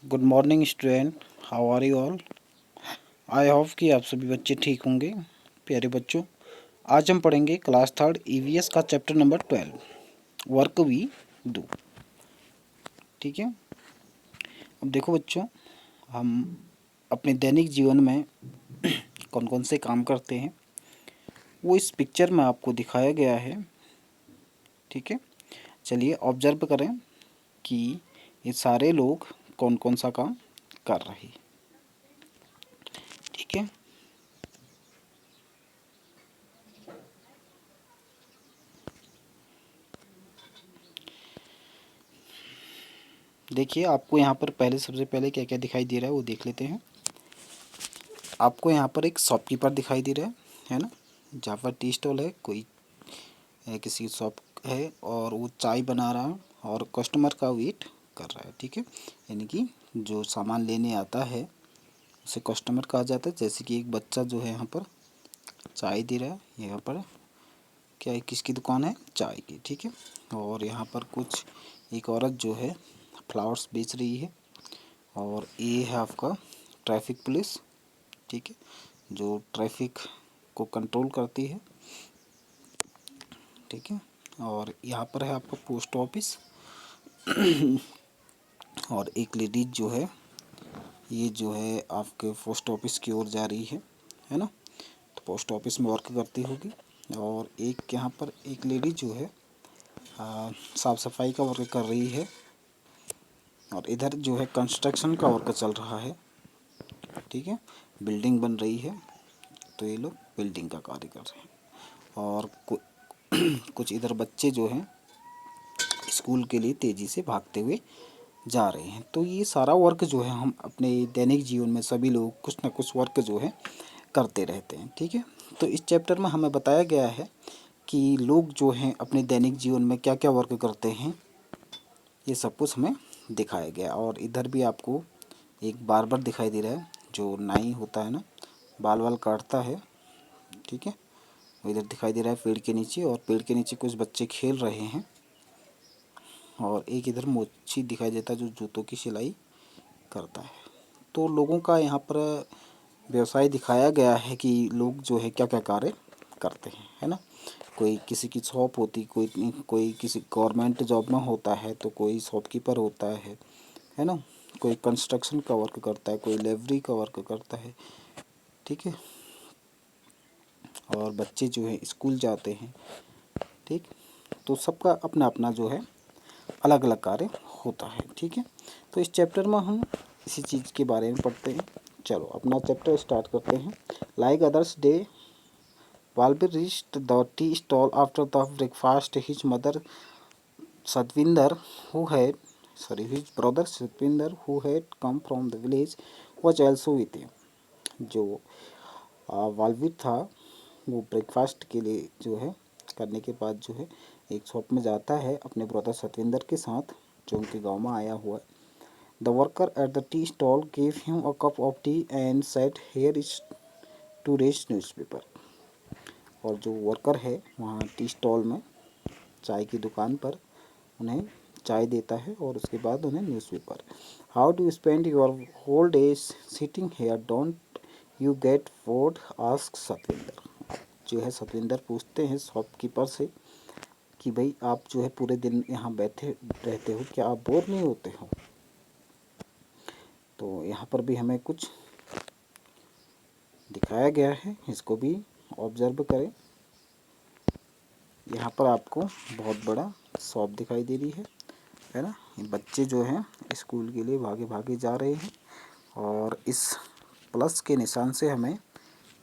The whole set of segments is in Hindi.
Good morning student, how are you all. I hope कि आप सभी बच्चे ठीक होंगे। प्यारे बच्चों, आज हम पढ़ेंगे क्लास थर्ड ईवीएस का chapter number 12, work we do. ठीक है। अब देखो बच्चों, हम अपने दैनिक जीवन में कौन कौन से काम करते हैं वो इस पिक्चर में आपको दिखाया गया है। ठीक है, चलिए ऑब्जर्व करें कि ये सारे लोग कौन कौन सा काम कर रहे हैं। ठीक है, देखिए आपको यहाँ पर सबसे पहले क्या क्या दिखाई दे रहा है वो देख लेते हैं। आपको यहाँ पर एक शॉपकीपर दिखाई दे रहा है ना, जहाँ पर टी स्टॉल है, कोई किसी शॉप है और वो चाय बना रहा है और कस्टमर का वेट कर रहा है। ठीक है, यानी कि जो सामान लेने आता है उसे कस्टमर कहा जाता है। जैसे कि एक बच्चा जो है यहाँ पर चाय दे रहा है। यहाँ पर क्या है, किसकी दुकान है, चाय की। ठीक है, और यहाँ पर कुछ एक औरत जो है फ्लावर्स बेच रही है और ये है आपका ट्रैफिक पुलिस। ठीक है, जो ट्रैफिक को कंट्रोल करती है। ठीक है, और यहाँ पर है आपका पोस्ट ऑफिस और एक लेडीज जो है ये जो है आपके पोस्ट ऑफिस की ओर जा रही है ना, तो पोस्ट ऑफिस में वर्क करती होगी। और एक यहाँ पर एक लेडी जो है साफ़ सफाई का वर्क कर रही है और इधर जो है कंस्ट्रक्शन का वर्क चल रहा है। ठीक है, बिल्डिंग बन रही है, तो ये लोग बिल्डिंग का कार्य कर रहे हैं। और कुछ इधर बच्चे जो हैं स्कूल के लिए तेज़ी से भागते हुए जा रहे हैं। तो ये सारा वर्क जो है हम अपने दैनिक जीवन में सभी लोग कुछ ना कुछ वर्क जो है करते रहते हैं। ठीक है, तो इस चैप्टर में हमें बताया गया है कि लोग जो हैं अपने दैनिक जीवन में क्या क्या वर्क करते हैं, ये सब कुछ हमें दिखाया गया। और इधर भी आपको एक बार्बर दिखाई दे रहा है, जो नाई होता है ना, बाल वाल काटता है। ठीक है, वो इधर दिखाई दे रहा है पेड़ के नीचे, और पेड़ के नीचे कुछ बच्चे खेल रहे हैं। और एक इधर मोची दिखाई देता है जो जूतों की सिलाई करता है। तो लोगों का यहाँ पर व्यवसाय दिखाया गया है कि लोग जो है क्या क्या कार्य करते हैं, है ना। कोई किसी की शॉप होती, कोई कोई किसी गवर्नमेंट जॉब में होता है, तो कोई शॉपकीपर होता है ना, कोई कंस्ट्रक्शन का वर्क करता है, कोई लेबरी का वर्क करता है। ठीक है, और बच्चे जो है स्कूल जाते हैं। ठीक, तो सबका अपना अपना जो है अलग अलग कार्य होता है। ठीक है, तो इस चैप्टर में हम इसी चीज़ के बारे में पढ़ते हैं। चलो अपना चैप्टर स्टार्ट करते हैं। Like others day Walbir reached the tea stall after the breakfast. His mother Satvinder, his brother Satvinder, who had come from the village, was also with him. जो वालवीर था वो ब्रेकफास्ट के लिए जो है करने के बाद जो है एक शॉप में जाता है अपने ब्रदर सतविंदर के साथ, जो उनके गांव में आया हुआ है। The worker at the tea stall gave him a cup of tea and said here is to read newspaper. और जो वर्कर है वहाँ टी स्टॉल में, चाय की दुकान पर, उन्हें चाय देता है और उसके बाद उन्हें newspaper. How do spend your whole day sitting here, don't you get bored, ask Satvinder. जो है सतविंदर पूछते हैं शॉपकीपर से कि भाई आप जो है पूरे दिन यहाँ बैठे रहते हो, क्या आप बोर नहीं होते हो। तो यहाँ पर भी हमें कुछ दिखाया गया है, इसको भी ऑब्जर्व करें। यहाँ पर आपको बहुत बड़ा शॉप दिखाई दे रही है ना। बच्चे जो हैं स्कूल के लिए भागे भागे जा रहे हैं और इस प्लस के निशान से हमें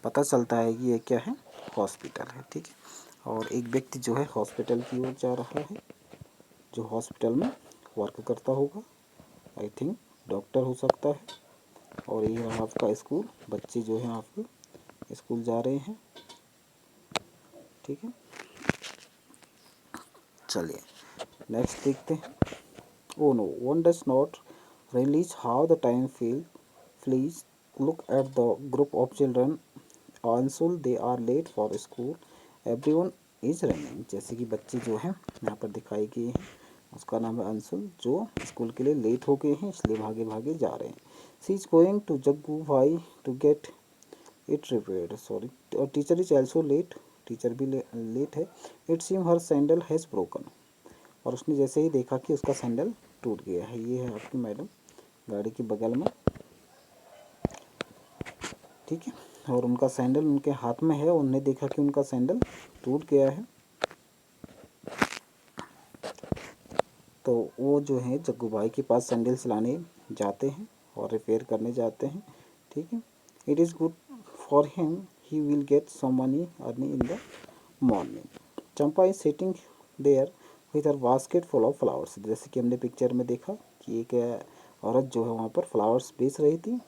पता चलता है कि ये क्या है, हॉस्पिटल है। ठीक है, और एक व्यक्ति जो है हॉस्पिटल की ओर जा रहा है, जो हॉस्पिटल में वर्क करता होगा। आई थिंक डॉक्टर हो सकता है। और ये रहा आपका स्कूल, बच्चे जो हैं आपके स्कूल जा रहे हैं। ठीक है, चलिए नेक्स्ट देखते हैं। Oh no, one does not realize how the time flees. Look at the group of children. Ansel, they are late for school. Everyone is running. जैसे कि बच्चे जो हैं यहाँ पर दिखाई गए हैं उसका नाम है अंशुल, जो स्कूल के लिए लेट हो गए हैं, इसलिए भागे भागे जा रहे हैं। She is going to Jaggu bhai to get it repaired, sorry, teacher is also late, teacher भी लेट है। It seem her sandal has broken, और उसने जैसे ही देखा कि उसका सैंडल टूट गया है। ये है आपकी मैडम गाड़ी के बगल में, ठीक है, और उनका सैंडल उनके हाथ में है, उन्होंने देखा कि उनका सैंडल टूट गया है, तो वो जो है जग्गू भाई के पास सैंडल सिलाने जाते हैं और रिपेयर करने जाते हैं, ठीक है। It is good for him, he will get some money earning in the morning. Champa is sitting there with her basket full of flowers, जैसे कि हमने पिक्चर में देखा कि एक औरत जो है वहाँ पर फ्लावर्स बेच रही थी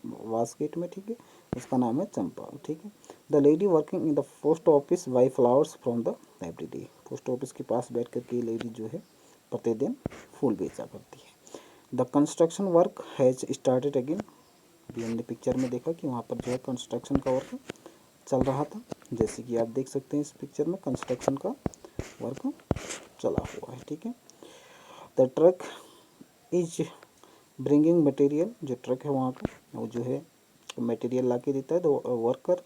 बास्केट में, ठीक है, उसका नाम है चंपा, ठीक है। The lady working in the post office by flowers from the every day, post office के पास बैठ कर के लेडी जो है प्रतिदिन फूल बेचा करती है। The construction work has started again, अभी हमने पिक्चर में देखा कि वहाँ पर जो है कंस्ट्रक्शन का वर्क चल रहा था, जैसे कि आप देख सकते हैं इस पिक्चर में कंस्ट्रक्शन का वर्क चला हुआ है, ठीक है। The truck is bringing material, जो ट्रक है वहाँ का वो जो है मटेरियल ला के देता है। The worker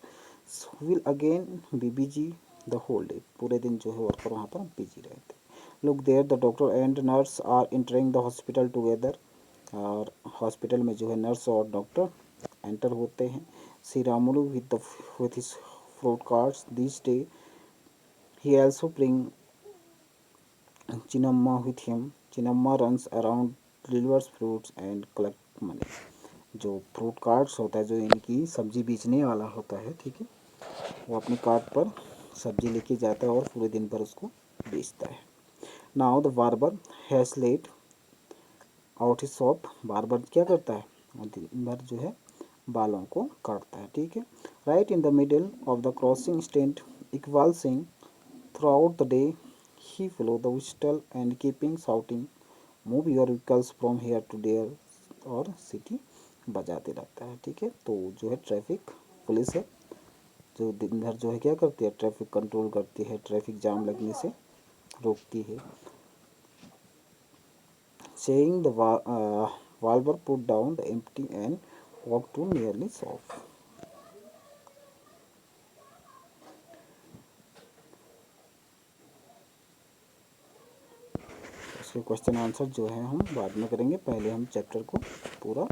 will again be busy the whole day, पूरे दिन जो है वर्कर वहाँ पर बिजी रहते हैं। Look there the doctor and nurse are entering the hospital together, और हॉस्पिटल में जो है नर्स और डॉक्टर एंटर होते हैं। See Ramulu with his fruit carts this day, he also bring Chinnamma with him, Chinnamma runs around delivers fruits and collect money, जो फ्रूट कार्ट्स होता है, जो इनकी सब्जी बेचने वाला होता है, ठीक है, वो अपने कार्ट पर सब्जी लेके जाता है और पूरे दिन भर उसको बेचता है। Now the barber has let out his shop, barber क्या करता है, वो दिन भर जो है बालों को काटता है, ठीक है। Right in the middle of the crossing stand Iqbal Singh through out the day, he follow the whistle and keeping shouting move your vehicles from here to there, और सिटी बजाते रहता है, ठीक है। तो जो है ट्रैफिक पुलिस है, जो दिन भर जो है क्या करती है, ट्रैफिक कंट्रोल करती है, ट्रैफिक जाम लगने से रोकती है। Saying the Walber put down the empty and walked to nearly shop. इसके क्वेश्चन आंसर जो है हम बाद में करेंगे, पहले हम चैप्टर को पूरा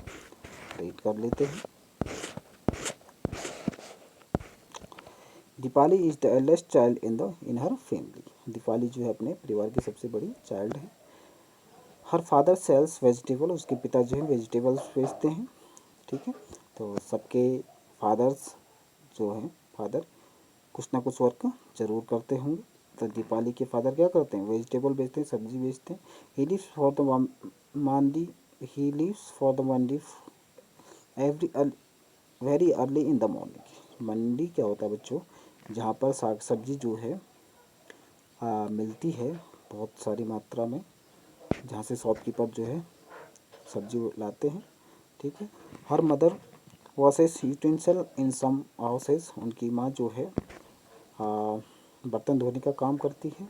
रीड कर लेते हैं। Deepali is the eldest child in her family, Deepali जो है अपने परिवार की सबसे बड़ी चाइल्ड है। हर फादर सेल्स वेजिटेबल, उसके पिता जो है वेजिटेबल्स बेचते हैं, ठीक है। तो सबके फादर्स जो हैं, फादर कुछ ना कुछ वर्क जरूर करते होंगे। तो दीपाली के फादर क्या करते हैं, वेजिटेबल बेचते हैं, सब्जी बेचते हैं। He leaves for the mandi, he leaves for the mandi every very early in the morning. मंडी क्या होता है बच्चों, जहाँ पर साग सब्जी जो है मिलती है बहुत सारी मात्रा में, जहाँ से शॉपकीपर जो है सब्जी लाते हैं, ठीक है। हर मदर वॉशेस यूटेंसिल इन सम हाउसेस, उनकी माँ जो है बर्तन धोने का काम करती है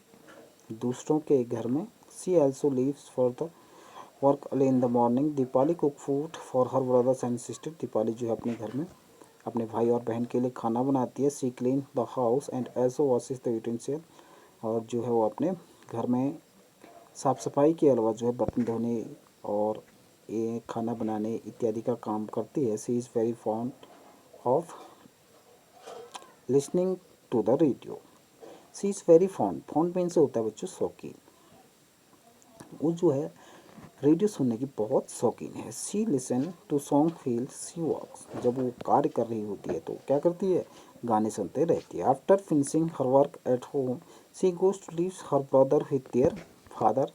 दूसरों के घर में। She also leaves for the work early in the morning. Deepali cook food for her brothers and sister, Deepali जो है अपने घर में अपने भाई और बहन के लिए खाना बनाती है। She clean the house and also washes the utensil, और जो है वो अपने घर में साफ़ सफाई के अलावा जो है बर्तन धोने और ये खाना बनाने इत्यादि का काम करती है। She is very fond of listening to the radio. She is very fond, fond पेन से होता है बच्चों शौकीन, वो जो है रेडियो सुनने की बहुत शौकीन है। सी लिसन टू सॉन्ग फील सी वॉक्स, जब वो कार्य कर रही होती है तो क्या करती है, गाने सुनते रहती है। After finishing her work at home she goes to leaves her brother with their father,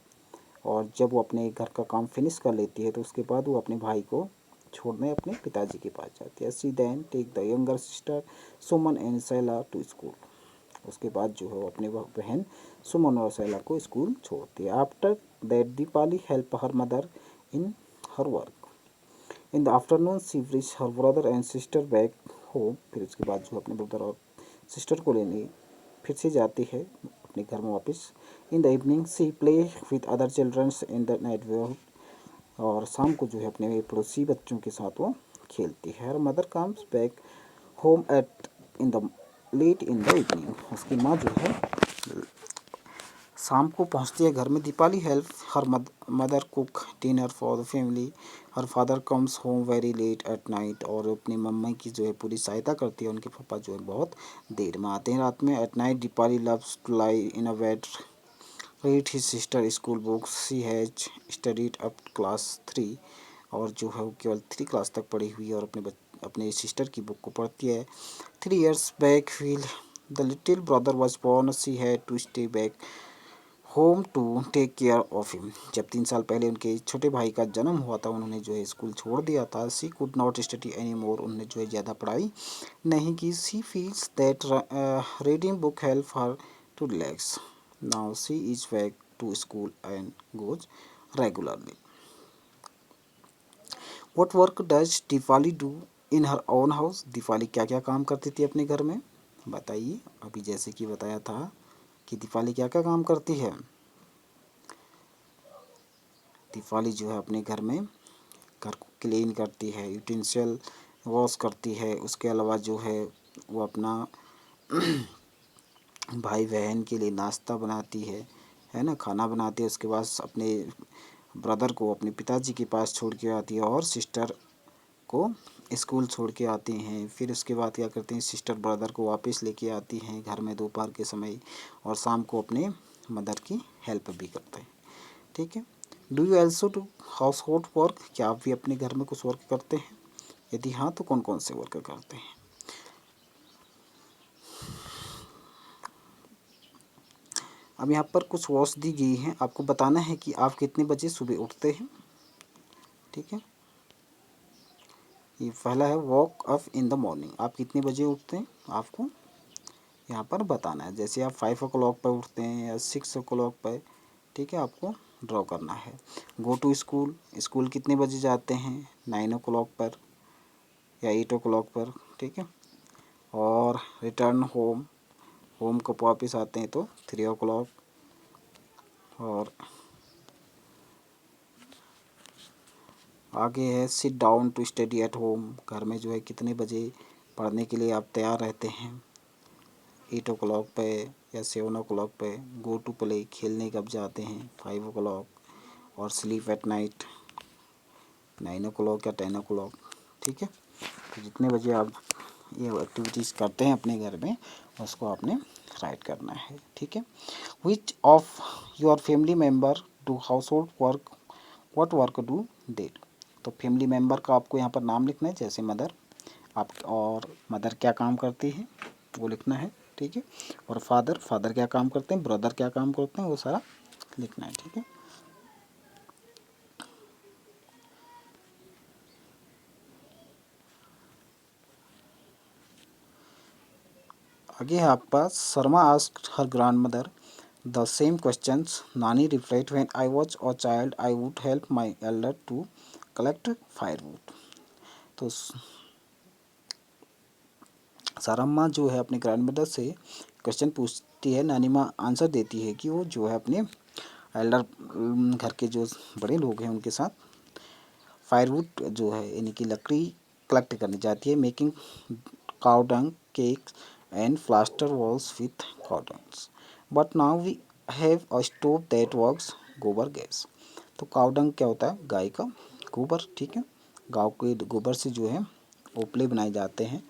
और जब वो अपने घर का काम फिनिश कर लेती है तो उसके बाद वो अपने भाई को छोड़ने अपने पिताजी के पास जाती है। She then take the younger sister Suman and Saila to school, उसके बाद जो है वो अपने बहन सुमन और सैला को स्कूल छोड़ती है। After that Deepali help her mother in her work. In the afternoon she brings her brother and sister back home, फिर उसके बाद जो अपने ब्रदर और सिस्टर को लेने फिर से जाती है अपने घर में वापस। In the evening she play with other childrens in the network, और शाम को जो है अपने पड़ोसी बच्चों के साथ वो खेलती है। Her mother comes back home at in the late in the evening, उसकी माँ जो है शाम को पहुंचती है घर में। Deepali help her mother cook dinner for the family. Her father comes home very late at night, और अपनी मम्मी की जो है पूरी सहायता करती है। उनके पापा जो है बहुत देर में आते हैं रात में। At night Deepali loves to lie in a bed, read his sister school books, she has studied up class 3, और जो है वो केवल 3 क्लास तक पढ़ी हुई है और अपने सिस्टर की बुक को पढ़ती है। 3 years back while the little brother was born, she had to stay back home to take care of him. जब 3 साल पहले उनके छोटे भाई का जन्म हुआ था, उन्होंने जो है स्कूल छोड़ दिया था। She could not study any more, उन्होंने जो है ज़्यादा पढ़ाई नहीं की। She feels that reading book help her to relax. Now she is back to school and goes regularly. What work does Deepali do in her own house, Deepali क्या क्या काम करती थी अपने घर में, बताइए। अभी जैसे कि बताया था कि दीपाली क्या क्या काम करती है। दीपाली जो है अपने घर में घर को क्लीन करती है, यूटेंसिल वॉश करती है। उसके अलावा जो है वो अपना भाई बहन के लिए नाश्ता बनाती है ना, खाना बनाती है। उसके बाद अपने ब्रदर को अपने पिताजी के पास छोड़ के आती है, और सिस्टर को स्कूल छोड़ के आते हैं। फिर उसके बाद क्या करते हैं, सिस्टर ब्रदर को वापस लेके आती हैं घर में दोपहर के समय, और शाम को अपने मदर की हेल्प भी करते हैं। ठीक है। Do you also do house hold work, क्या आप भी अपने घर में कुछ वर्क करते हैं? यदि हाँ तो कौन कौन से वर्क करते हैं? अब यहाँ पर कुछ वॉच दी गई हैं, आपको बताना है कि आप कितने बजे सुबह उठते हैं। ठीक है, ये पहला है walk up in the morning, आप कितने बजे उठते हैं आपको यहाँ पर बताना है। जैसे आप 5 o'clock पर उठते हैं या 6 o'clock पर, ठीक है, आपको ड्रॉ करना है। गो टू स्कूल, स्कूल कितने बजे जाते हैं, 9 o'clock पर या 8 o'clock पर, ठीक है। और रिटर्न होम, होम को वापस आते हैं तो 3 o'clock। और आगे है sit down to study at home, घर में जो है कितने बजे पढ़ने के लिए आप तैयार रहते हैं, 8 o'clock पे या 7 o'clock पे। गो टू प्ले, खेलने कब जाते हैं, 5 o'clock। और स्लीप एट नाइट 9 o'clock या 10 o'clock, ठीक है। तो जितने बजे आप ये एक्टिविटीज़ करते हैं अपने घर में, उसको आपने राइट करना है, ठीक है। Which of your family member do house hold work, what work do they, तो फैमिली मेम्बर का आपको यहाँ पर नाम लिखना है। जैसे मदर, आप और मदर क्या काम करती है वो लिखना है, ठीक है। और फादर, फादर क्या काम करते हैं, ब्रदर क्या काम करते हैं, वो सारा लिखना है, ठीक है। आगे है आपके पास, Sharma asked her grandmother the same questions, Nani replied when I was a child I would help my elder to collect firewood. तो सारम्मा जो है अपने ग्रैंड मदर से क्वेश्चन पूछती है, नानी माँ आंसर देती है कि वो जो है अपने एल्डर घर के जो बड़े लोग हैं उनके साथ फायरवुड जो है यानी कि लकड़ी कलेक्ट करने जाती है। Making cow dung cakes and plaster walls with cowdungs, but now we have a stove that works gobar gas. तो काउडंग क्या होता है, गाय का गोबर, ठीक है। गाँव के गोबर से जो है उपले बनाए जाते हैं,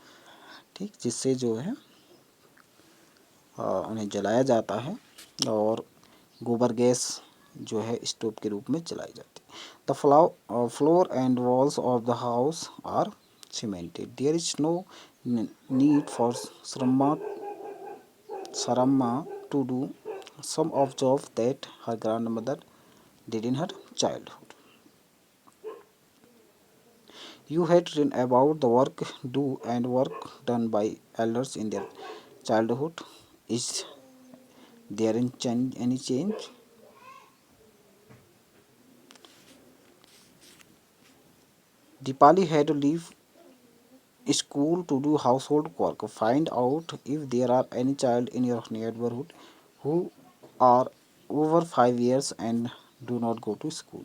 ठीक, जिससे जो है उन्हें जलाया जाता है, और गोबर गैस जो है स्टोव के रूप में जलाई जाती है। The floor and walls of the house are cemented, there is no need for Saramma to do some of jobs that her grandmother did in her childhood. You had written about the work do and work done by elders in their childhood. Is there any change? Dipali had to leave school to do household work. Find out if there are any child in your neighborhood who are over 5 years and do not go to school.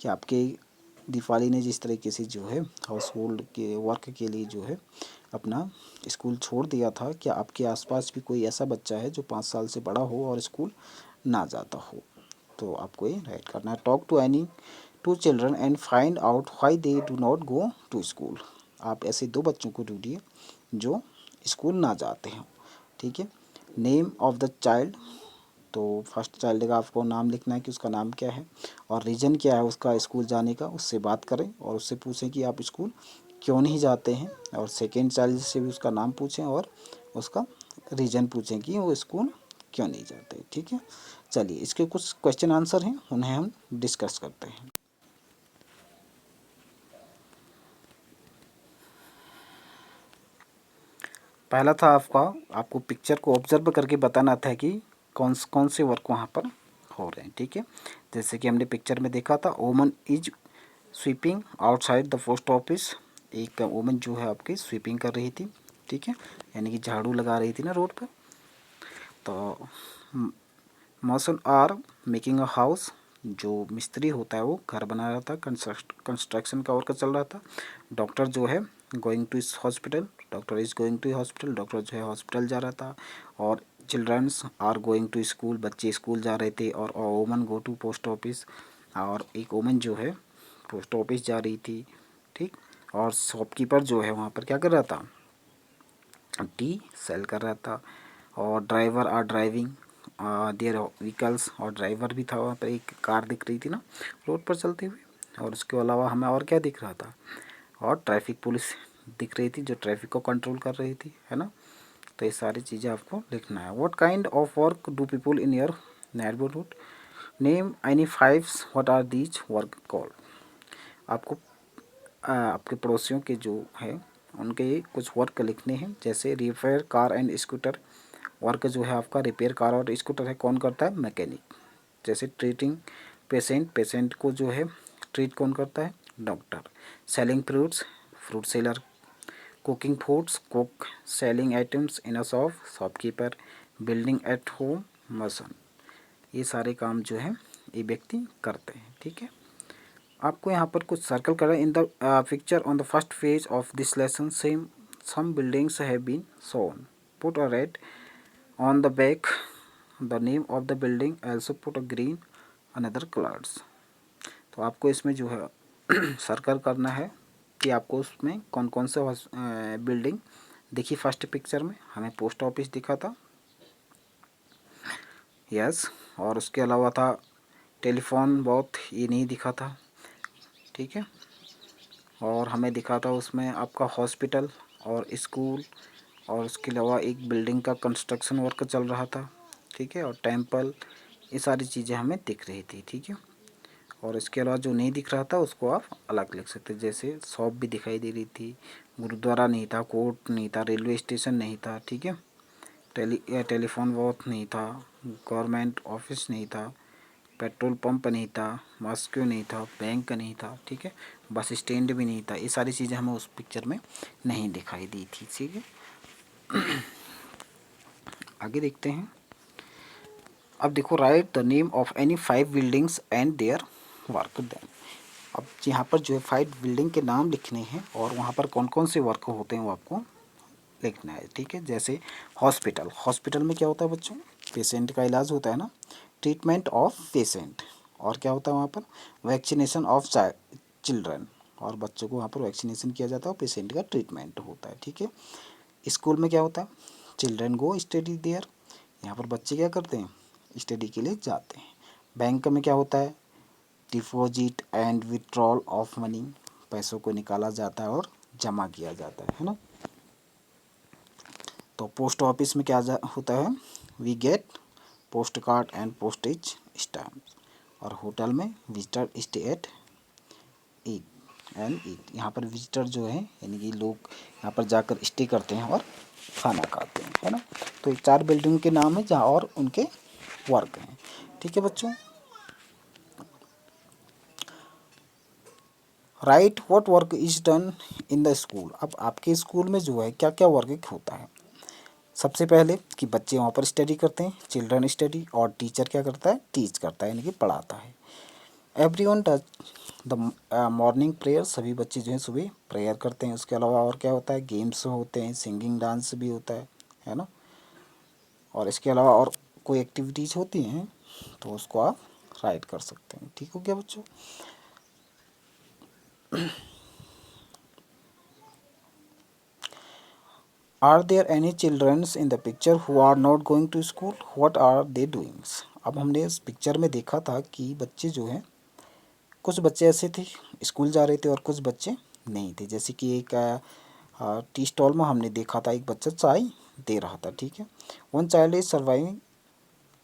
कि आपके दीपाली ने जिस तरीके से जो है हाउस होल्ड के वर्क के लिए जो है अपना स्कूल छोड़ दिया था, क्या आपके आसपास भी कोई ऐसा बच्चा है जो 5 साल से बड़ा हो और स्कूल ना जाता हो। तो आपको ये राइट करना है। Talk to any two children and find out why they do not go to school. आप ऐसे 2 बच्चों को ढूंढिए जो स्कूल ना जाते हैं। ठीक है। नेम ऑफ द चाइल्ड, तो फर्स्ट चाइल्ड का आपको नाम लिखना है कि उसका नाम क्या है और रीज़न क्या है उसका स्कूल जाने का। उससे बात करें और उससे पूछें कि आप स्कूल क्यों नहीं जाते हैं। और सेकेंड चाइल्ड से भी उसका नाम पूछें और उसका रीज़न पूछें कि वो स्कूल क्यों नहीं जाते। ठीक है। चलिए इसके कुछ क्वेश्चन आंसर हैं, उन्हें हम डिस्कस करते हैं। पहला था आपको पिक्चर को ऑब्जर्व करके बताना था कि कौन से वर्क वहाँ पर हो रहे हैं। ठीक है। जैसे कि हमने पिक्चर में देखा था, woman is sweeping outside the post office. एक वोमन जो है आपकी स्वीपिंग कर रही थी। ठीक है, यानी कि झाड़ू लगा रही थी ना रोड पर। तो masons are making a house, जो मिस्त्री होता है वो घर बना रहा था, कंस्ट्रक्शन का वर्क चल रहा था। डॉक्टर जो है गोइंग टू इस hospital, doctor is going to hospital, doctor जो है हॉस्पिटल जा रहा था। और childrens are going to school, बच्चे स्कूल जा रहे थे। और women go to post office, और एक वोमन जो है पोस्ट ऑफिस जा रही थी। ठीक। और शॉपकीपर जो है वहाँ पर क्या कर रहा था, टी सेल कर रहा था। और driver are driving their vehicles, और ड्राइवर भी था वहाँ पर। एक कार दिख रही थी ना रोड पर चलती हुई। और उसके अलावा हमें और क्या दिख रहा था, और ट्रैफिक पुलिस दिख रही थी जो ट्रैफिक को कंट्रोल कर रही थी, है ना। तो ये सारी चीज़ें आपको लिखना है। What kind of work do people in your neighbourhood, name any fives, what are these work called. आपको आपके पड़ोसियों के जो है उनके कुछ वर्क लिखने हैं। जैसे repair car and scooter, work जो है आपका रिपेयर कार और स्कूटर है, कौन करता है, मैकेनिक। जैसे ट्रीटिंग पेशेंट, पेशेंट को जो है ट्रीट कौन करता है, doctor. Selling fruits, fruit seller. Cooking foods, cook. Selling items in a shop, shopkeeper. Building at home, mason. ये सारे काम जो है ये व्यक्ति करते हैं। ठीक है। आपको यहाँ पर कुछ सर्कल करना है। In the picture on the first page of this lesson same some buildings have been shown, put a red on the back the name of the building, also put a green another colours. तो आपको इसमें जो है सर्कल करना है कि आपको उसमें कौन कौन से बिल्डिंग दिखी। फर्स्ट पिक्चर में हमें पोस्ट ऑफिस दिखा था, यस। और उसके अलावा था टेलीफोन बहुत, ये नहीं दिखा था। ठीक है। और हमें दिखा था उसमें आपका हॉस्पिटल और स्कूल, और उसके अलावा एक बिल्डिंग का कंस्ट्रक्शन वर्क चल रहा था। ठीक है। और टेंपल, ये सारी चीज़ें हमें दिख रही थी। ठीक है। और इसके अलावा जो नहीं दिख रहा था उसको आप अलग लिख सकते, जैसे शॉप भी दिखाई दे रही थी, गुरुद्वारा नहीं था, कोर्ट नहीं था, रेलवे स्टेशन नहीं था। ठीक है। टेलीफोन बहुत नहीं था, गवर्नमेंट ऑफिस नहीं था, पेट्रोल पंप नहीं था, मॉस्क्यू नहीं था, बैंक नहीं था। ठीक है। बस स्टैंड भी नहीं था। ये सारी चीज़ें हमें उस पिक्चर में नहीं दिखाई दी थी। ठीक है। आगे देखते हैं। अब देखो, write the name of any 5 buildings and their work then. अब यहाँ पर जो है 5 बिल्डिंग के नाम लिखने हैं और वहाँ पर कौन कौन से वर्क होते हैं वो आपको लिखना है। ठीक है। जैसे हॉस्पिटल, हॉस्पिटल में क्या होता है बच्चों, पेशेंट का इलाज होता है ना, ट्रीटमेंट ऑफ पेशेंट। और क्या होता है वहाँ पर, वैक्सीनेशन ऑफ चिल्ड्रन, और बच्चों को वहाँ पर वैक्सीनेशन किया जाता है और पेशेंट का ट्रीटमेंट होता है। ठीक है। स्कूल में क्या होता है, चिल्ड्रन गो स्टडी देयर, यहाँ पर बच्चे क्या करते हैं, स्टडी के लिए जाते हैं। बैंक में क्या होता है, deposit and withdrawal of money, पैसों को निकाला जाता है और जमा किया जाता है ना। तो पोस्ट ऑफिस में क्या होता है, we get post card and postage stamp. और होटल में visitor stay at eat and eat, यहाँ पर विजिटर जो है यानी कि लोग यहाँ पर जाकर स्टे करते हैं और खाना खाते हैं, है ना। तो ये 4 बिल्डिंग के नाम है जहाँ और उनके वर्क हैं। ठीक है बच्चों। Right what work is done in the school. अब आपके स्कूल में जो है क्या क्या वर्क होता है। सबसे पहले कि बच्चे वहाँ पर स्टडी करते हैं, चिल्ड्रन स्टडी, और टीचर क्या करता है, टीच करता है, यानी कि पढ़ाता है। Everyone does the morning prayer, सभी बच्चे जो हैं सुबह प्रेयर करते हैं। उसके अलावा और क्या होता है, गेम्स होते हैं, सिंगिंग डांस भी होता है ना। और इसके अलावा और कोई एक्टिविटीज़ होती हैं तो उसको आप राइट कर सकते हैं। ठीक हो गया बच्चों। Are there any childrens in the picture who are not going to school, what are they doings. अब हमने इस पिक्चर में देखा था कि बच्चे जो हैं, कुछ बच्चे ऐसे थे स्कूल जा रहे थे और कुछ बच्चे नहीं थे। जैसे कि एक टी स्टॉल में हमने देखा था एक बच्चा चाय दे रहा था, ठीक है। One child is surviving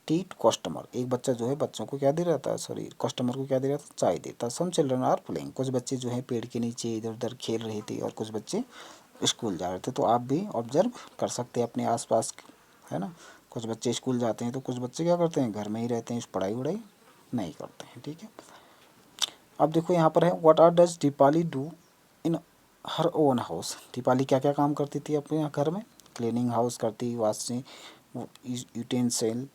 tit customer, एक बच्चा जो है बच्चों को क्या दे रहा था, सॉरी कस्टमर को क्या दे रहा था, चाय देता। सम चिल्ड्रन आर प्लेइंग, कुछ बच्चे जो है पेड़ के नीचे इधर उधर खेल रहे थे और कुछ बच्चे स्कूल जा रहे थे। तो आप भी ऑब्जर्व कर सकते हैं अपने आसपास, है ना। कुछ बच्चे स्कूल जाते हैं तो कुछ बच्चे क्या करते हैं, घर में ही रहते हैं, पढ़ाई वढ़ाई नहीं करते हैं, ठीक है। अब देखो यहाँ पर है, what are does Deepali do in her own house. Deepali क्या क्या काम करती थी अपने यहाँ घर में, क्लीनिंग हाउस करती, वॉशिंग यूटेंसिल,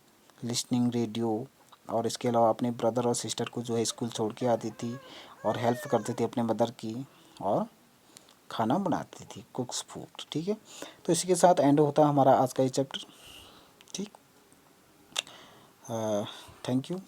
लिसनिंग रेडियो, और इसके अलावा अपने ब्रदर और सिस्टर को जो है स्कूल छोड़ के आती थी और हेल्प करती थी अपने मदर की, और खाना बनाती थी, कुक्स फूड, ठीक है। तो इसी के साथ एंड होता है हमारा आज का ये चैप्टर, ठीक। Thank you.